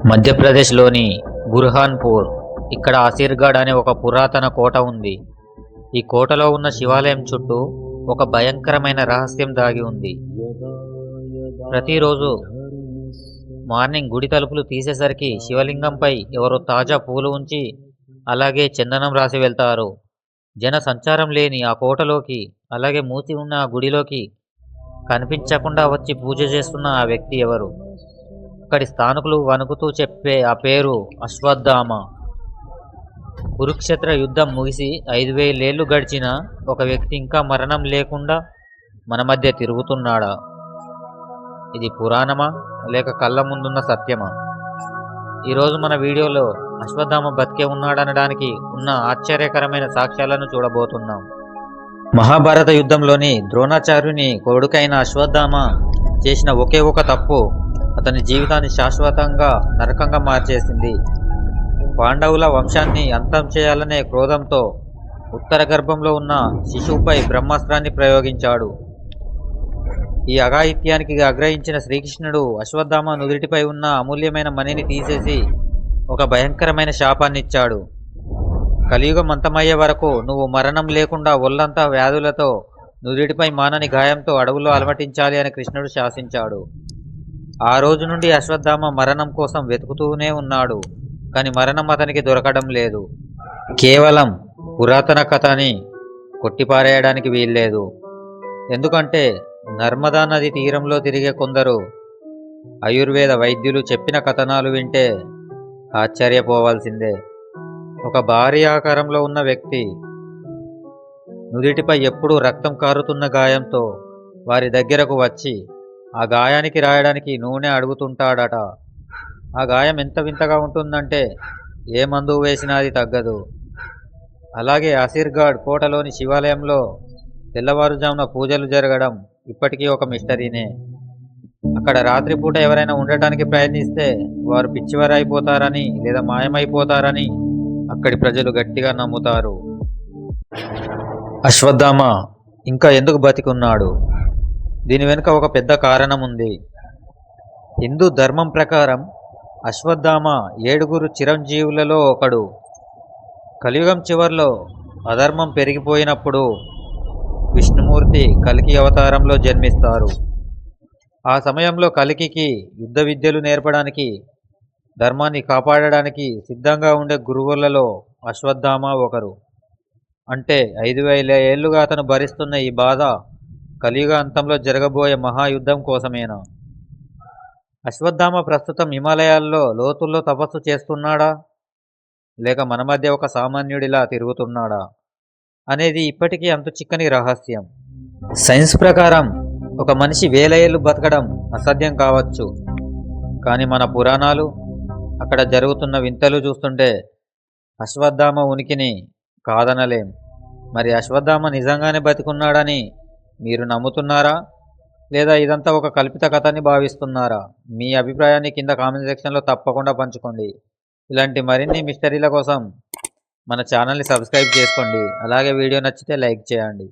మధ్యప్రదేశ్లోని బుర్హాన్పూర్ ఇక్కడ అసిర్గఢ్ అనే ఒక పురాతన కోట ఉంది. ఈ కోటలో ఉన్న శివాలయం చుట్టూ ఒక భయంకరమైన రహస్యం దాగి ఉంది. ప్రతిరోజు మార్నింగ్ గుడి తలుపులు తీసేసరికి శివలింగంపై ఎవరో తాజా పూలు ఉంచి అలాగే చందనం రాసి వెళ్తారు. జన సంచారం లేని ఆ కోటలోకి, అలాగే మూసి ఉన్న ఆ గుడిలోకి కనిపించకుండా వచ్చి పూజ చేస్తున్న ఆ వ్యక్తి ఎవరు? అక్కడి స్థానికులు వణుకుతూ చెప్పే ఆ పేరు అశ్వత్థామ. కురుక్షేత్ర యుద్ధం ముగిసి 5000 ఏళ్ళు గడిచిన ఒక వ్యక్తి ఇంకా మరణం లేకుండా మన మధ్య తిరుగుతున్నాడా? ఇది పురాణమా లేక కళ్ళ ముందున్న సత్యమా? ఈరోజు మన వీడియోలో అశ్వత్థామ బతికే ఉన్నాడనడానికి ఉన్న ఆశ్చర్యకరమైన సాక్ష్యాలను చూడబోతున్నాం. మహాభారత యుద్ధంలోని ద్రోణాచార్యుని కొడుకైన అశ్వత్థామ చేసిన ఒకే ఒక తప్పు అతని జీవితాన్ని శాశ్వతంగా నరకంగా మార్చేసింది. పాండవుల వంశాన్ని అంతం చేయాలనే క్రోధంతో ఉత్తర గర్భంలో ఉన్న శిశువుపై బ్రహ్మాస్త్రాన్ని ప్రయోగించాడు. ఈ అఘాయిత్యానికి ఆగ్రహించిన శ్రీకృష్ణుడు అశ్వత్థామ నుదిటిపై ఉన్న అమూల్యమైన మణిని తీసేసి ఒక భయంకరమైన శాపాన్నిచ్చాడు. కలియుగం అంతమయ్యే వరకు నువ్వు మరణం లేకుండా ఒళ్ళంతా వ్యాధులతో నుదిటిపై మానని గాయంతో అడవుల్లో అలమటించాలి అని కృష్ణుడు శాసించాడు. ఆ రోజు నుండి అశ్వత్థామ మరణం కోసం వెతుకుతూనే ఉన్నాడు. కానీ మరణం అతనికి దొరకడం లేదు. కేవలం పురాతన కథని కొట్టిపారేయడానికి వీల్లేదు. ఎందుకంటే నర్మదా నది తీరంలో తిరిగే కొందరు ఆయుర్వేద వైద్యులు చెప్పిన కథనాలు వింటే ఆశ్చర్యపోవాల్సిందే. ఒక భారీ ఆకారంలో ఉన్న వ్యక్తి నుదిటిపై ఎప్పుడూ రక్తం కారుతున్న గాయంతో వారి దగ్గరకు వచ్చి ఆ గాయానికి రాయడానికి నూనె అడుగుతుంటాడట. ఆ గాయం ఎంత వింతగా ఉంటుందంటే ఏ మందు వేసినా అది తగ్గదు. అలాగే అసిర్గఢ్ కోటలోని శివాలయంలో తెల్లవారుజామున పూజలు జరగడం ఇప్పటికీ ఒక మిస్టరీనే. అక్కడ రాత్రిపూట ఎవరైనా ఉండటానికి ప్రయత్నిస్తే వారు పిచ్చివారైపోతారని లేదా మాయమైపోతారని అక్కడి ప్రజలు గట్టిగా నమ్ముతారు. అశ్వత్థామ ఇంకా ఎందుకు బతికున్నాడు? దీని వెనుక ఒక పెద్ద కారణం ఉంది. హిందూ ధర్మం ప్రకారం అశ్వత్థామ 7 చిరంజీవులలో ఒకడు. కలియుగం చివరిలో అధర్మం పెరిగిపోయినప్పుడు విష్ణుమూర్తి కల్కి అవతారంలో జన్మిస్తారు. ఆ సమయంలో కల్కికి యుద్ధ విద్యలు నేర్పడానికి, ధర్మాన్ని కాపాడడానికి సిద్ధంగా ఉండే గురువులలో అశ్వత్థామ ఒకరు. అంటే 5000 ఏళ్లుగా అతను భరిస్తున్న ఈ బాధ కలియుగ అంతంలో జరగబోయే మహాయుద్ధం కోసమేనా? అశ్వత్థామ ప్రస్తుతం హిమాలయాల్లో లోతుల్లో తపస్సు చేస్తున్నాడా, లేక మన మధ్య ఒక సామాన్యుడిలా తిరుగుతున్నాడా అనేది ఇప్పటికీ అంతు చిక్కని రహస్యం. సైన్స్ ప్రకారం ఒక మనిషి 1000 ఏళ్ళు బతకడం అసాధ్యం కావచ్చు. కానీ మన పురాణాలు, అక్కడ జరుగుతున్న వింతలు చూస్తుంటే అశ్వత్థామ ఉనికిని కాదనలేం. మరి అశ్వత్థామ నిజంగానే బతికున్నాడని మీరు నమ్ముతున్నారా, లేదా ఇదంతా ఒక కల్పిత కథని భావిస్తున్నారా? మీ అభిప్రాయాన్ని కింద కామెంట్ సెక్షన్లో తప్పకుండా పంచుకోండి. ఇలాంటి మరిన్ని మిస్టరీల కోసం మన ఛానల్ని సబ్స్క్రైబ్ చేసుకోండి. అలాగే వీడియో నచ్చితే లైక్ చేయండి.